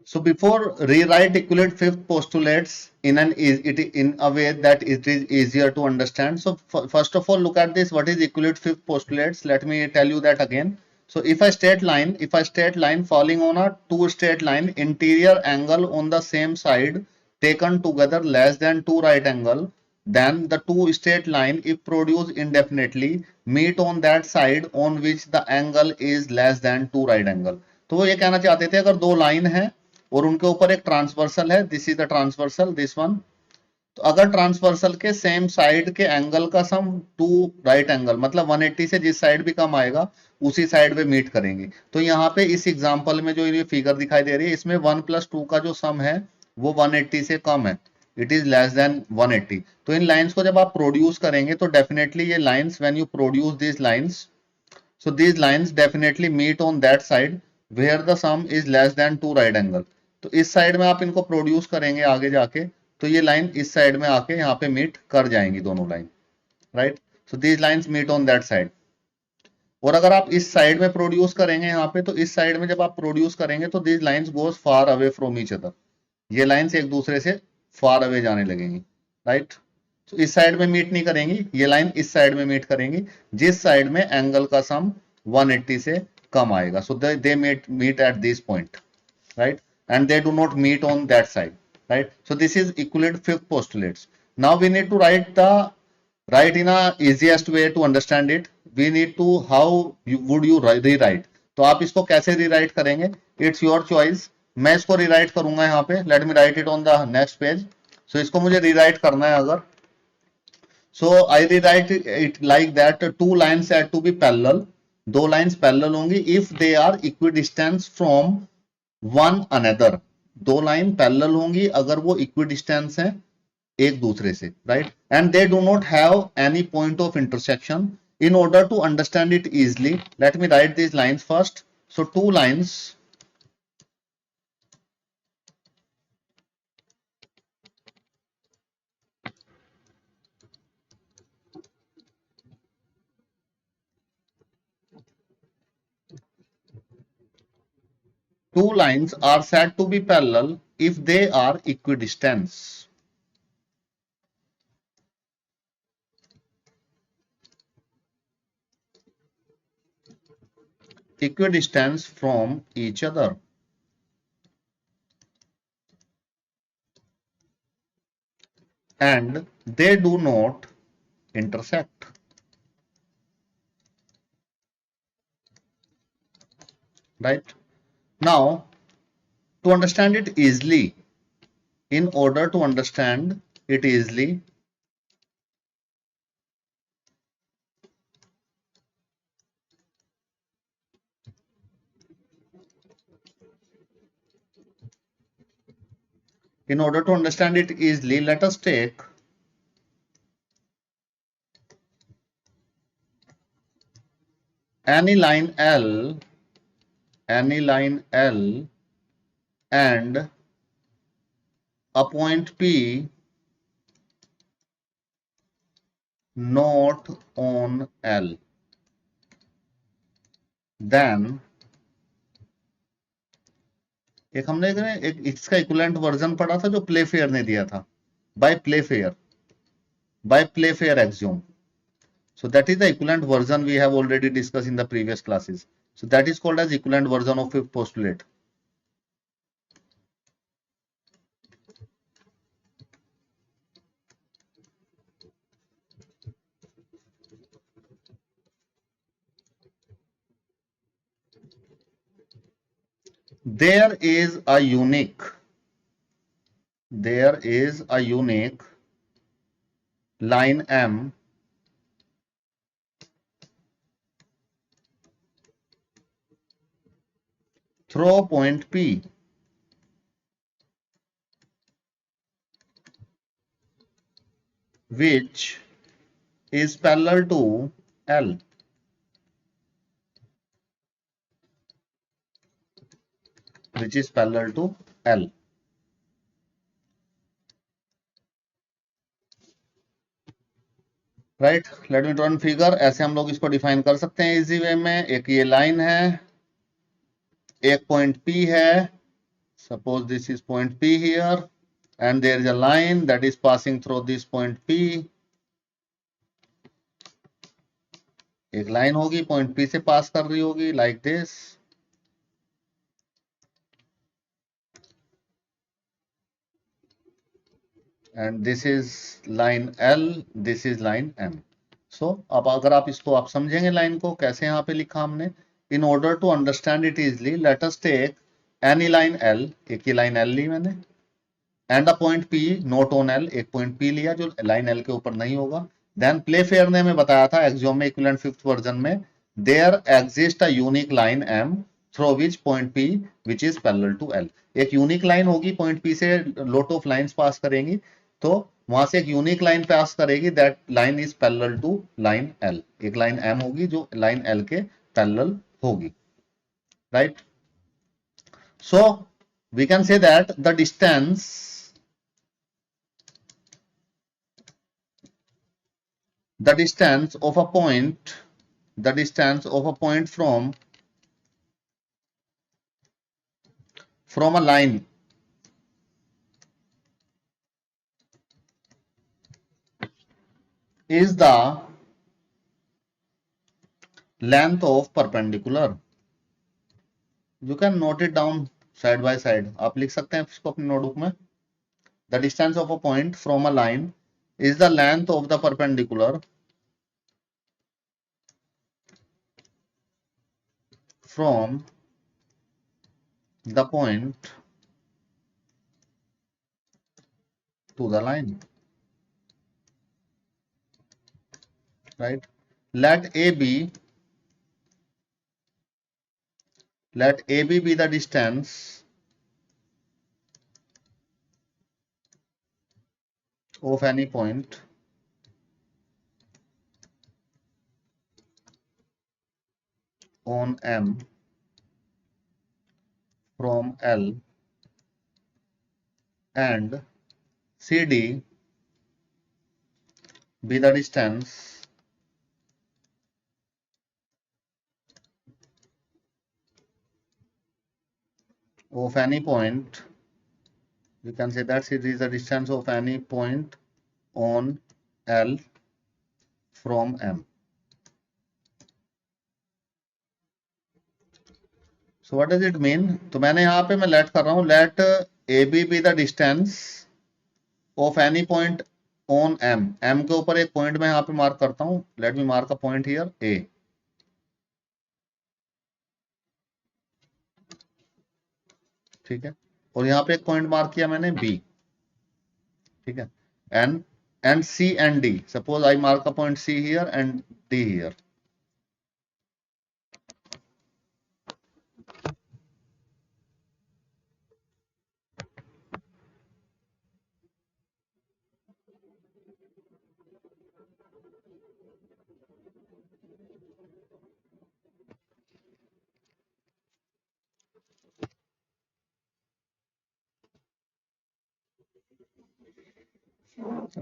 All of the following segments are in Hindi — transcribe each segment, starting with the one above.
So before rewrite equivalent fifth postulates in a way that it is easier to understand. So first of all, look at this. What is equivalent fifth postulates? Let me tell you that again. So if a straight line falling on a two straight line, interior angle on the same side taken together less than two right angle, then the two straight line, if produced indefinitely, meet on that side on which the angle is less than two right angle. तो वो ये कहना चाहते थे, अगर दो लाइन है और उनके ऊपर एक ट्रांसवर्सल है, this is the transversal, this one, तो अगर ट्रांसवर्सल के सेम साइड के एंगल का सम टू राइट एंगल, मतलब 180 से जिस साइड भी कम आएगा उसी साइड पे मीट करेंगे। तो यहाँ पे इस एग्जांपल में जो ये फिगर दिखाई दे रही है, इसमें 1+2 का जो सम है वो 180 से कम है, इट इज लेस देन 180। तो इन लाइंस को जब आप प्रोड्यूस करेंगे तो डेफिनेटली ये lines, when you produce this lines, so these lines definitely meet on that side where the sum is less than two right angle। तो इस साइड में आप इनको प्रोड्यूस करेंगे आगे जाके, तो ये लाइन इस साइड में आके यहाँ पे मीट कर जाएंगी दोनों line, right. So these lines meet on that side. और अगर आप इस साइड में प्रोड्यूस करेंगे यहाँ पे, तो इस साइड में जब आप प्रोड्यूस करेंगे तो these lines goes far away from each other, ये लाइंस एक दूसरे से फार अवे जाने लगेंगी, राइट। तो इस साइड में मीट नहीं करेंगी, ये लाइन इस साइड में मीट करेंगी जिस साइड में एंगल का सम 180 से कम आएगा। So they meet at this point, right, and they do not meet on that side, right। So this is equivalent fifth postulates। Now we need to write in a easiest way to understand it। We need to, how would you rewrite, तो आप इसको कैसे रीराइट करेंगे, इट्स योर चॉइस। मैं इसको रीराइट करूंगा यहाँ पे, let me write it on the next page. So इसको मुझे रीराइट करना है अगर, so I rewrite it like that, two lines had to be parallel, दो लाइंस पैरेलल होंगी if they are equidistant from one another, दो लाइन पैरेलल होंगी अगर वो इक्विडिस्टेंस हैं एक दूसरे से, right. And they do not have any point of intersection. In order to understand it easily, let me write this lines first. So two lines are said to be parallel if they are equidistant, from each other, and they do not intersect, right। Now to understand it easily, in order to understand it easily, let us take any line L and a point P not on L, then एक हमने एक इसका इक्विवेलेंट वर्जन पढ़ा था जो प्लेफेयर ने दिया था, by Playfair axiom. So that is the equivalent version we have already discussed in the previous classes. So that is called as equivalent version of fifth postulate. There is a unique line M through point P which is parallel to L, right. Let me draw one figure. ऐसे हम लोग इसको डिफाइन कर सकते हैं इजी वे में। एक ये लाइन है, एक पॉइंट P है, suppose this is point P here and there is a line that is passing through this point P. एक लाइन होगी पॉइंट P से पास कर रही होगी like this. And this is line L, this is line M. So अब अगर आप इसको आप समझेंगे लाइन को कैसे यहाँ पे लिखा हमने. In order to understand it easily, let us take any line L, एक ही लाइन L ली मैंने, and a point P not on L, एक पॉइंट P लिया जो लाइन L के ऊपर नहीं होगा. Then Playfair ने हमें बताया था एक्सियोम में इक्विवेलेंट फिफ्थ वर्जन में, there exists a unique line M through which point P which is parallel to L. एक यूनिक लाइन होगी पॉइंट P से lot of lines पास करेंगी, तो वहां से एक यूनिक लाइन पास करेगी, that line is parallel to line L. एक लाइन M होगी जो लाइन L के पैरेलल होगी, right. So we can say that the distance of a point, the distance of a point from a line is the length of perpendicular. You can note it down side by side. आप लिख सकते हैं इसको अपने नोटबुक में. The distance of a point from a line is the length of the perpendicular from the point to the line, right. Let AB be the distance of any point on M from L, and CD be the distance of any point. We can say that it is the distance of any point on L from M. So what does it mean? तो मैंने यहाँ पे मैं let कर रहा हूँ, let AB be the distance of any point on M. M के ऊपर एक पॉइंट मैं यहाँ पे मार्क करता हूँ. Let me mark a point here, A. ठीक है, और यहाँ पे एक पॉइंट मार्क किया मैंने B. ठीक है, and C and D. Suppose I mark a point C here and D here.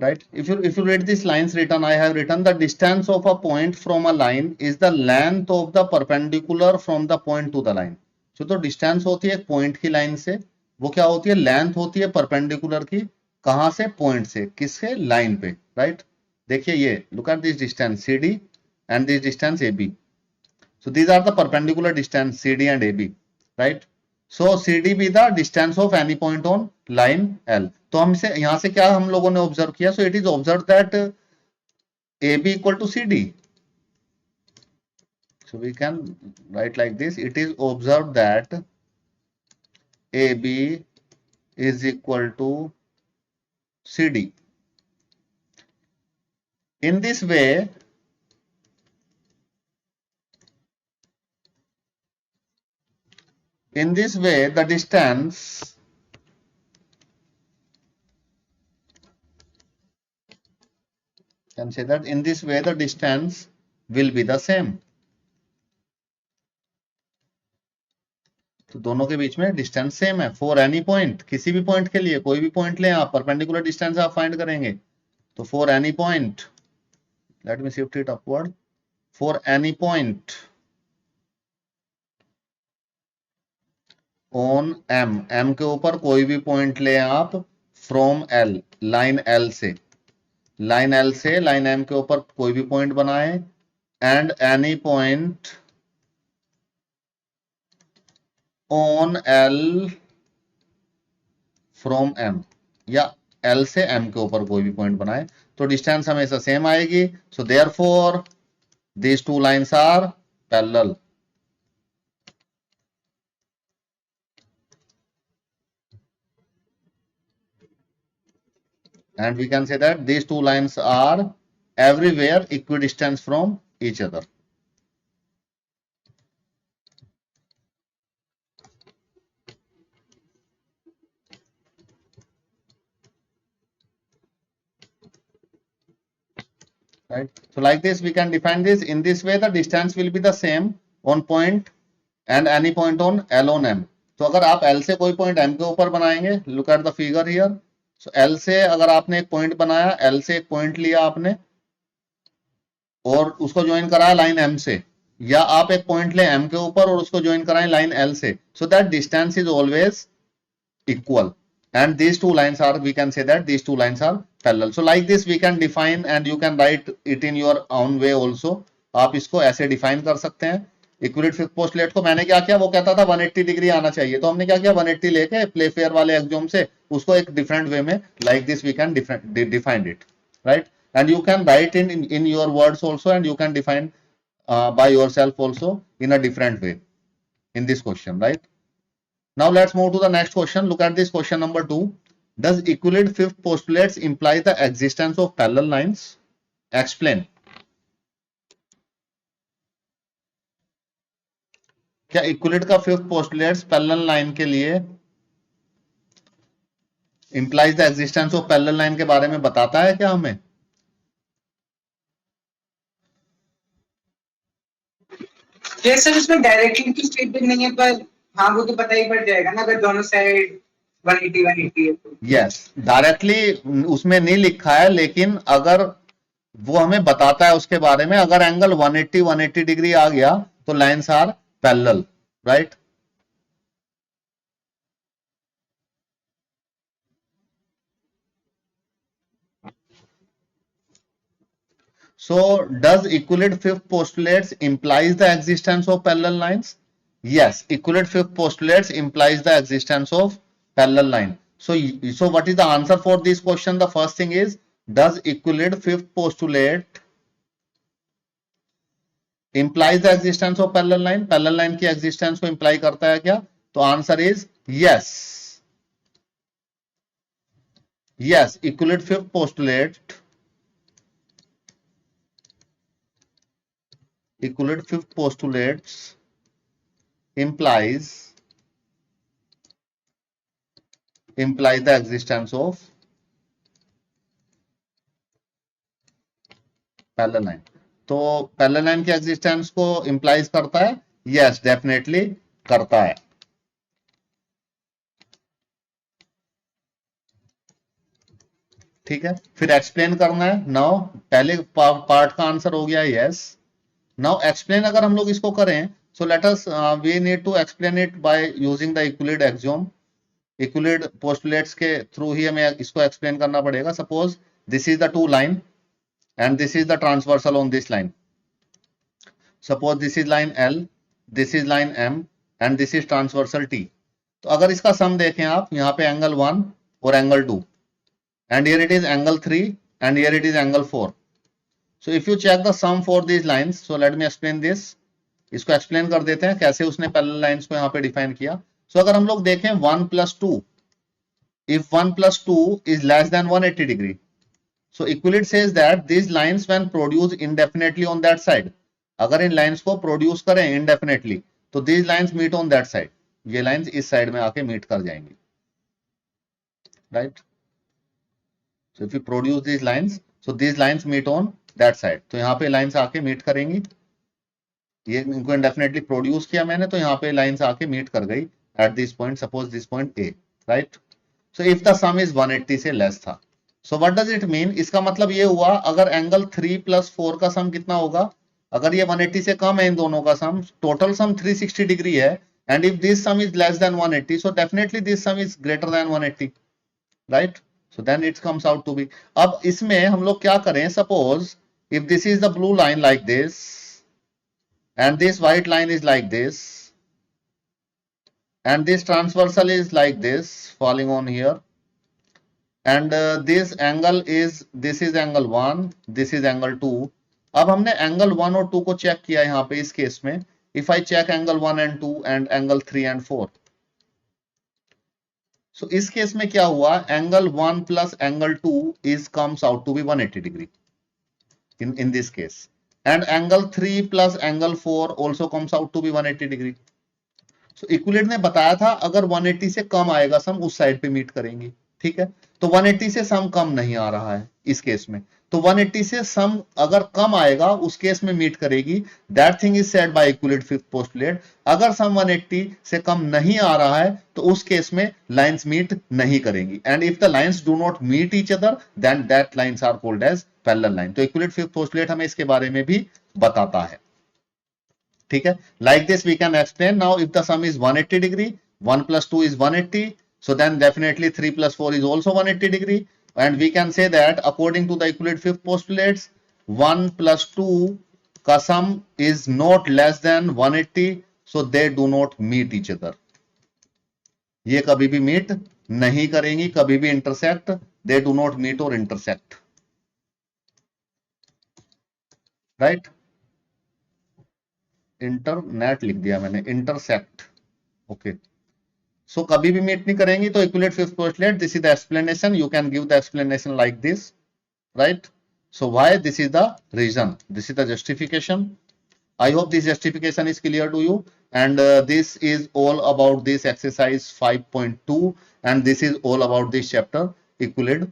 Right, if you read these lines written, I have written the distance of a point from a line is the length of the perpendicular from the point to the line. तो डिस्टेंस होती है पॉइंट की लाइन से, वो क्या होती है, लेंथ होती है परपेंडिकुलर की. कहां से, पॉइंट से, किससे, लाइन पे, राइट. देखिए ये, look at this distance CD and this distance AB. So these are the perpendicular distance CD and AB, right. So CD be the distance of any point on line L. तो हमसे यहां से क्या हम लोगों ने ऑब्जर्व किया, so it is observe that AB equal to CD. So we can write like this, it is observed that AB is equal to CD. In this way, the distance can say that in this way the distance will be the same. तो दोनों के बीच में डिस्टेंस सेम है फॉर एनी पॉइंट. किसी भी पॉइंट के लिए, कोई भी पॉइंट लें आप, परपेंडिकुलर डिस्टेंस आप फाइंड करेंगे. तो for any point, let me shift it upward, for any point on M, M के ऊपर कोई भी पॉइंट ले आप फ्रॉम एल, लाइन एल से, लाइन एल से लाइन एम के ऊपर कोई भी पॉइंट बनाए and any point on L from M, या एल से एम के ऊपर कोई भी पॉइंट बनाए तो डिस्टेंस हमेशा सेम आएगी. So therefore these two lines are parallel. And we can say that these two lines are everywhere equidistant from each other. Right. So like this we can define this. In this way the distance will be the same on point and any point on L on M. तो अगर आप L से कोई पॉइंट M के ऊपर बनाएंगे, look at the figure here. So L से अगर आपने एक पॉइंट बनाया, L से एक पॉइंट लिया आपने और उसको ज्वाइन कराया लाइन M से, या आप एक पॉइंट ले M के ऊपर और उसको ज्वाइन कराएं लाइन L से, so that distance is always equal. And these two lines are, we can say that these two lines are parallel. So like this we can define and you can write it in your own way also. आप इसको ऐसे डिफाइन कर सकते हैं. इक्विलिब्रियम फिफ्थ पोस्टुलेट को मैंने क्या किया, वो कहता था 180 डिग्री आना चाहिए, तो हमने क्या किया 180 लेके प्लेफेयर वाले एक्सियोम से उसको एक डिफरेंट वे में like this we can define it, right. And you can write in your words also and you can define by yourself also in a different way in this question, right. Now let's move to the next question. Look at this question number 2. Does Euclid fifth postulates imply the existence of parallel lines? Explain. क्या Euclid का फिफ्थ पोस्टुलेट्स पैरेलल लाइन के लिए implies the existence of parallel line के बारे में बताता है क्या हमें? यस सर, इसमें डायरेक्टली तो स्टेटमेंट नहीं है, पर हाँ वो तो पता ही पड़ जाएगा ना अगर दोनों साइड 180 है तो. यस, डायरेक्टली उसमें नहीं लिखा है, लेकिन अगर वो हमें बताता है उसके बारे में, अगर एंगल 180 डिग्री आ गया तो lines are parallel, right. So does Euclid fifth postulates implies the existence of parallel lines? Yes, Euclid fifth postulates implies the existence of parallel line. So what is the answer for this question? The first thing is, does Euclid fifth postulate implies the existence of parallel line? Parallel line की existence को imply करता है क्या? तो answer is yes. Yes, Euclid fifth postulate implies the existence of parallel line. तो पैरेलल लाइन की एग्जिस्टेंस को इंप्लाइज करता है? यस, डेफिनेटली करता है. ठीक है, फिर एक्सप्लेन करना है. नाउ पहले पार्ट का आंसर हो गया यस. नाउ एक्सप्लेन अगर हम लोग इसको करें, so let us we need to explain it by using the Euclid axiom. Euclid postulates के थ्रू ही हमें इसको एक्सप्लेन करना पड़ेगा. Suppose this is the two line and this is the transversal on this line. Suppose this is line L, this is line M and this is transversal T. तो अगर इसका सम देखें आप, यहाँ पे एंगल 1 और angle 2 and here it is angle 3 and here it is angle 4. So if you check the sum for these lines, so let me explain this. इसको एक्सप्लेन कर देते हैं कैसे उसने पैरेलल लाइंस को यहाँ पे डिफाइन किया. So अगर हम लोग देखें 1 plus 2, if 1 plus 2 is less than 180 degree, so Euclid says that these lines when produced indefinitely on that side, अगर इन लाइंस को प्रोड्यूस करें indefinitely तो these lines meet on that side, ये लाइंस इस साइड में आके मीट कर जाएंगी, right. So if you produce these lines, so these lines meet on that side, तो यहाँ पे लाइंस आके मीट करेंगी. ये इनको indefinitely प्रोड्यूस किया मैंने, तो यहाँ पे लाइंस आके मीट कर गई at this point, suppose this point A, right. So if the sum is 180 से लेस था, so what does it mean? इसका मतलब ये हुआ अगर एंगल 3 plus 4 का सम कितना होगा, अगर ये 180 से कम है इन दोनों का सम, टोटल सम 360 डिग्री है, and if this sum is less than 180, so definitely this sum is greater than 180, right? So then it comes out to be, अब इसमें हम लोग क्या करें, suppose if this is the blue line like this and this white line is like this and this transversal is like this falling on here, and this angle is, this is angle 1, this is angle 2. अब हमने एंगल 1 और 2 को चेक किया यहाँ पे इस केस में, if I check angle 1 and 2 and angle 3 and 4, so इस केस में क्या हुआ, angle 1 plus angle 2 is comes out to be 180 degree in this case, and angle 3 plus angle 4 also comes out to be 180 degree. So इक्विलिड ने बताया था अगर 180 से कम आएगा सम उस साइड पे मीट करेंगे, ठीक है? तो 180 से सम कम नहीं आ रहा है इस केस में, तो 180 से सम अगर कम आएगा उस केस में मीट करेगी, that thing is said by Euclid fifth postulate. अगर सम 180 से कम नहीं आ रहा है तो उस केस में लाइंस मीट नहीं करेंगी, and if the lines do not meet each other then that lines are called as parallel line. तो इक्विलिड फिफ्थ पोस्टुलेट हमें इसके बारे में भी बताता है, ठीक है? Like this we can explain. Now if the sum is 180 degree, 1 plus 2 is 180, so then definitely 3 plus 4 is also 180 degree, and we can say that according to the Euclid fifth postulates 1 plus 2 का sum is not less than 180, so they do not meet each other. ये कभी भी मीट नहीं करेंगी, कभी भी intersect, they do not meet or intersect, right? Internet लिख दिया मैंने, इंटरसेक्ट, ओके. सो कभी भी मीट नहीं करेंगी. तो Euclid fifth postulate, this is the explanation. You can give the explanation like this, right? So why, this is the reason, this is the justification. I hope this justification is clear to you, and this is all about this exercise 5.2, and this is all about this chapter Euclid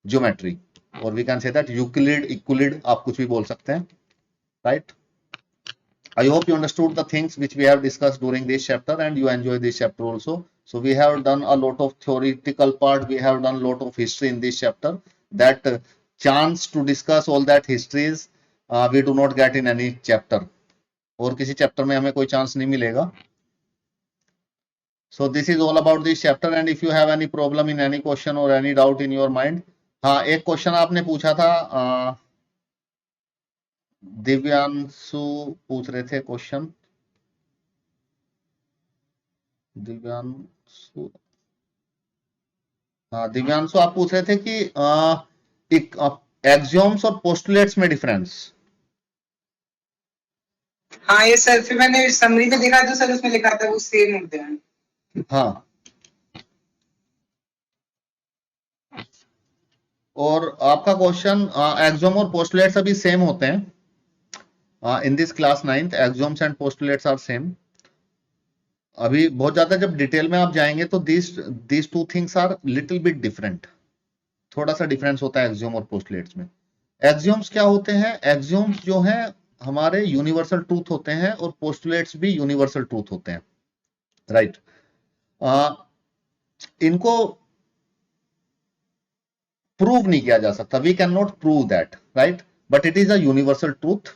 geometry, or we can say that Euclid आप कुछ भी बोल सकते हैं, right? I hope you understood the things which we have discussed during this chapter and you enjoy this chapter also. So we have done a lot of theoretical part, we have done a lot of history in this chapter. That chance to discuss all that histories we do not get in any chapter. और किसी चैप्टर में हमें कोई चांस नहीं मिलेगा. So this is all about this chapter, and if you have any problem in any question or any doubt in your mind, हाँ एक क्वेश्चन आपने पूछा था, दिव्यांशु पूछ रहे थे क्वेश्चन, दिव्यांशु, हाँ दिव्यांशु आप पूछ रहे थे कि एक्सियोम्स और पोस्टुलेट्स में डिफरेंस. हाँ ये सर, फिर मैंने समरी में देखा तो सर उसमें लिखा था वो सेम होते हैं. हाँ, और आपका क्वेश्चन एक्सियोम और पोस्टुलेट्स अभी सेम होते हैं. In this class 9th, axioms and postulates are same. अभी बहुत ज्यादा जब डिटेल में आप जाएंगे तो these two things are little bit different. थोड़ा सा डिफरेंस होता है एक्सियोम और पोस्टुलेट्स में. एक्सियोम्स क्या होते हैं? एक्सियोम्स जो हैं हमारे यूनिवर्सल ट्रूथ होते हैं, और पोस्टुलेट्स भी यूनिवर्सल ट्रूथ होते हैं, राइट? इनको प्रूव नहीं किया जा सकता, we can not prove that, right? But it is a universal truth.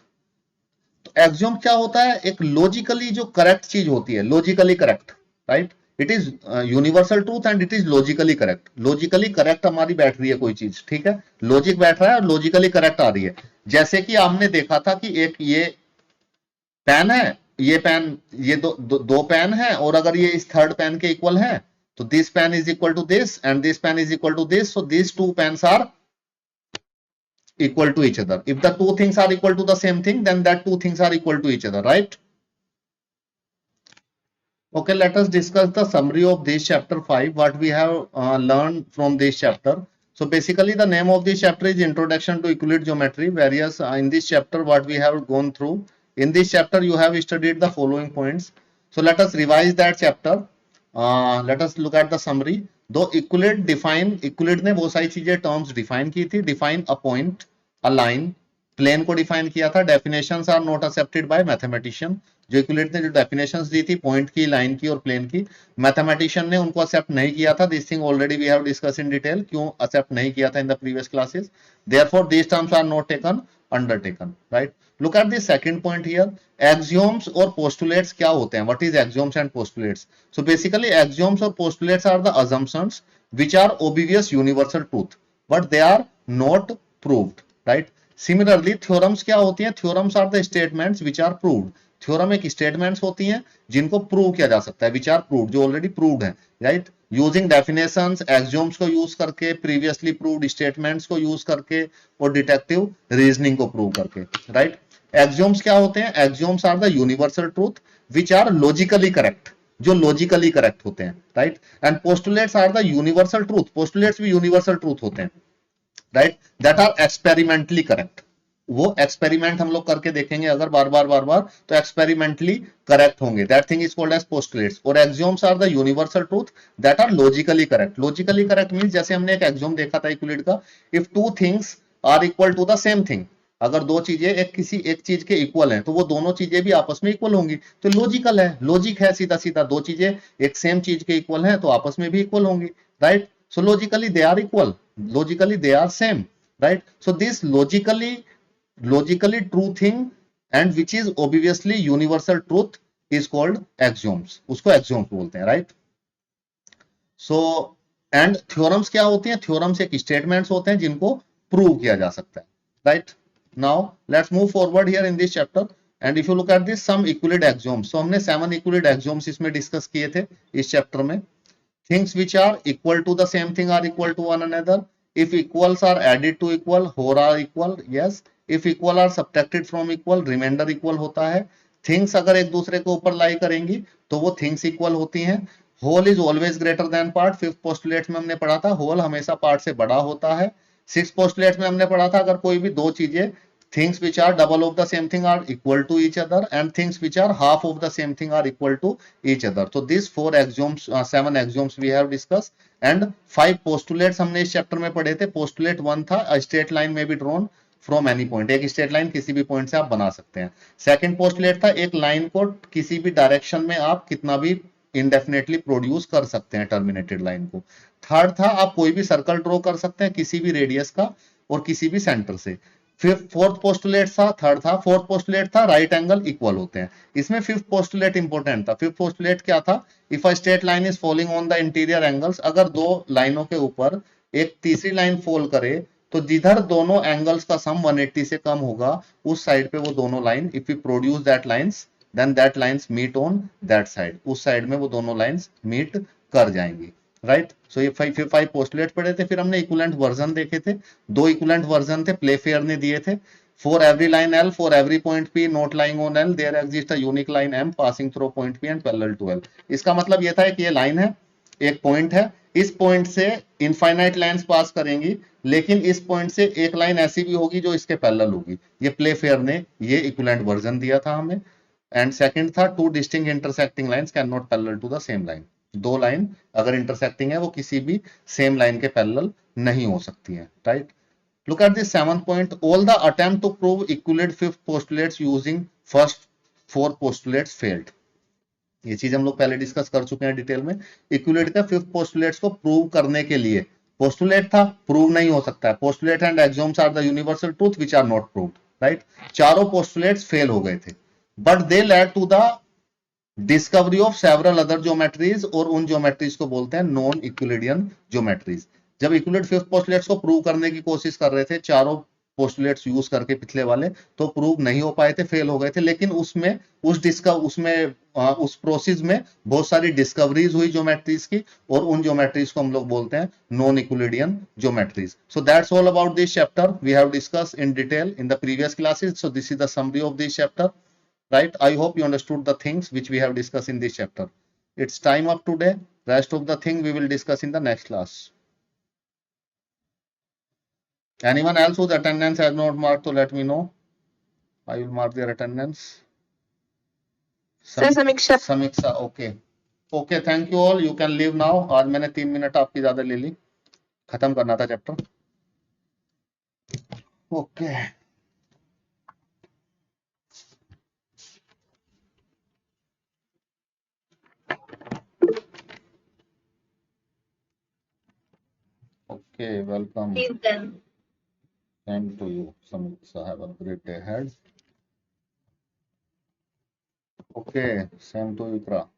तो एक्सियोम क्या होता है? एक लॉजिकली जो करेक्ट चीज होती है, logically correct, right? It is universal truth and it is logically correct. Logically correct हमारी बैठ रही है कोई चीज, ठीक है? लॉजिक बैठ रहा है और लॉजिकली करेक्ट आ रही है. जैसे कि हमने देखा था कि एक ये पेन है, ये पेन, ये दो पेन है, और अगर ये इस थर्ड पेन के इक्वल है तो this pen is equal to this and this pen is equal to this, so this two pens are equal to each other. If the two things are equal to the same thing, then that two things are equal to each other, right? Okay, let us discuss the summary of this chapter 5, what we have learned from this chapter. So basically the name of this chapter is Introduction to Euclid Geometry. Various in this chapter what we have gone through. In this chapter you have studied the following points. So let us revise that chapter. Let us look at the summary. Though Euclid ने बहुत सारी चीजें टर्म्स डिफाइन की थी. Define a point, a line, plane को डिफाइन किया था. Definitions are not accepted by mathematician. जो इक्विलेट ने जो डेफिनेशंस दी थी पॉइंट की, लाइन की और प्लेन की, मैथमेटिशियन ने उनको एक्सेप्ट नहीं किया था. This thing already we have discuss in detail, क्यों एक्सेप्ट नहीं किया था in the previous classes. Therefore these terms are not taken, undertaken, right. Look at this second point here. Axioms और पोस्टुलेट्स क्या होते हैं? What is axioms and postulates? So basically axioms और postulates are the assumptions which are obvious universal truth but they are not proved, right. Similarly theorems क्या होती हैं? Theorems are the statements which are proved. Theorem एक स्टेटमेंट्स होती हैं जिनको प्रूव किया जा सकता है, विच आर प्रूव्ड, जो ऑलरेडी प्रूव्ड है, राइट. यूजिंग डेफिनेशंस, एक्सियोम्स को यूज करके, प्रीवियसली प्रूव्ड स्टेटमेंट्स को यूज करके और डिटेक्टिव रीजनिंग को प्रूव करके, राइट. एक्सियोम्स क्या होते हैं? Axioms are the universal truth which are logically correct, जो लॉजिकली करेक्ट होते हैं, right. And postulates are the universal truth, postulates भी यूनिवर्सल ट्रूथ होते हैं, right, that are experimentally correct. वो एक्सपेरिमेंट हम लोग करके देखेंगे अगर बार बार तो एक्सपेरिमेंटली करेक्ट होंगे. That thing is called as postulates. और axioms are the universal truth that are logically correct. Logically correct means जैसे हमने एक एक्सियोम देखा था यूक्लिड का, if two things are equal to the same thing, अगर दो चीजें एक चीज के इक्वल हैं तो वो दोनों चीजें भी आपस में इक्वल होंगी, तो लॉजिकल है, लॉजिक है सीधा सीधा. दो चीजें एक सेम चीज के इक्वल हैं तो आपस में भी इक्वल होंगी, right. So logically they are equal, logically they are same, right. So this logically true thing and which is obviously universal truth is called axioms. उसको axioms बोलते हैं, right. So and theorems क्या होती हैं? theorems एक statements होते हैं जिनको prove किया जा सकता है, right. Now let's move forward here in this chapter and if you look at this some Euclid axioms. So हमने 7 Euclid axioms इसमें discuss किए थे इस chapter में. Things which are equal to the same thing are equal to one another. If equals are added to equal, whole are equal. Yes. If equal are subtracted from equal, remainder equal होता है. Things अगर एक दूसरे के ऊपर लाई करेंगी तो वो things equal होती हैं. Whole is always greater than part. 5th postulate में हमने पढ़ा था whole हमेशा part से बड़ा होता है. 6th postulate में हमने पढ़ा था अगर कोई भी दो चीजें things which are double of the same thing are equal to each other and things which are half of the same thing are equal to each other. So these 4 axioms, 7 axioms we have discussed and 5 postulates हमने इस चैप्टर में पढ़े थे. पोस्टुलेट 1 था a straight line may be drawn from any point. एक स्ट्रेट लाइन किसी भी पॉइंट से आप बना सकते हैं. सेकंड पोस्टुलेट था एक लाइन को किसी भी डायरेक्शन में आप कितना भी इंडेफिनेटली प्रोड्यूस कर सकते हैं टर्मिनेटेड लाइन को. थर्ड था आप कोई भी सर्कल ड्रॉ कर सकते हैं किसी भी रेडियस का और किसी भी सेंटर से. फोर्थ पोस्टुलेट था, थर्ड था, फोर्थ पोस्टुलेट था राइट एंगल इक्वल होते हैं. इसमें फिफ्थ पोस्टुलेट इंपॉर्टेंट था. फिफ्थ पोस्टुलेट क्या था? If a straight line is falling on the interior angles, अगर दो लाइनों के ऊपर एक तीसरी लाइन फॉल करे तो जिधर दोनों एंगल्स का सम 180 से कम होगा उस साइड पे वो दोनों line, if you produce that lines then that lines meet on that side, उस साइड में वो दोनों लाइंस मीट कर जाएंगी, राइट. सो ये 5 पोस्टुलेट पढ़े थे. फिर हमने इक्विवेलेंट वर्जन देखे थे. दो इक्विवेलेंट वर्जन थे, प्लेफेयर ने दिए थे. For every line L, for every point P not lying on L, there exist a unique line M passing through point P and parallel to L. इसका मतलब ये था कि ये लाइन है, एक पॉइंट है, इस पॉइंट से इनफाइनाइट लाइंस पास करेंगी लेकिन इस पॉइंट से एक लाइन ऐसी भी होगी जो इसके पैरेलल होगी. ये प्लेफेयर ने ये इक्विवेलेंट वर्जन दिया था हमें. एंड सेकंड था two distinct intersecting lines can not parallel to the same line. दो लाइन अगर इंटरसेक्टिंग है वो किसी भी सेम लाइन के पैरेलल नहीं हो सकती है, right. Look at this 7th point. All the attempt to prove Euclid's fifth postulates using first 4 postulates failed. ये चीज हम लोग पहले डिस्कस कर चुके हैं डिटेल में. इक्विलेट का फिफ्थ पोस्टुलेट्स को प्रूव करने के लिए पोस्टुलेट था, प्रूव नहीं हो सकता है. Postulate and axioms are the universal truth which are not proved, right. चारों पोस्टुलेट्स फेल हो गए थे but they led to the discovery of several other geometries और उन ज्योमेट्रीज को बोलते हैं नॉन इक्विलिडियन ज्योमेट्रीज. जब इक्विलेट फिफ्थ पोस्टुलेट्स को प्रूव करने की कोशिश कर रहे थे चारों पोस्टुलेट्स यूज करके पिछले वाले, तो प्रूव नहीं हो पाए थे, फेल हो गए थे. लेकिन उसमें उस प्रोसेस में बहुत सारी डिस्कवरीज हुई ज्योमेट्रीज की और उन ज्योमेट्रीज को हम लोग बोलते हैं non Euclidean geometries. So that's all about this chapter. We have discussed in detail in the previous classes. So this is the summary of this chapter. Right, I hope you understood the things which we have discussed in this chapter. It's time up today. Rest of the thing we will discuss in the next class. Anyone else whose attendance has not marked, so let me know. I will mark their attendance. Sir, Samiksha. Samiksha, okay. Okay, thank you all. You can leave now. आज मैंने 3 मिनट आपकी ज्यादा ले ली, खत्म करना था chapter. Okay. Okay, welcome. Please then. Same to you, Samiksha. Have a great day ahead. Okay, same to you, Ikra.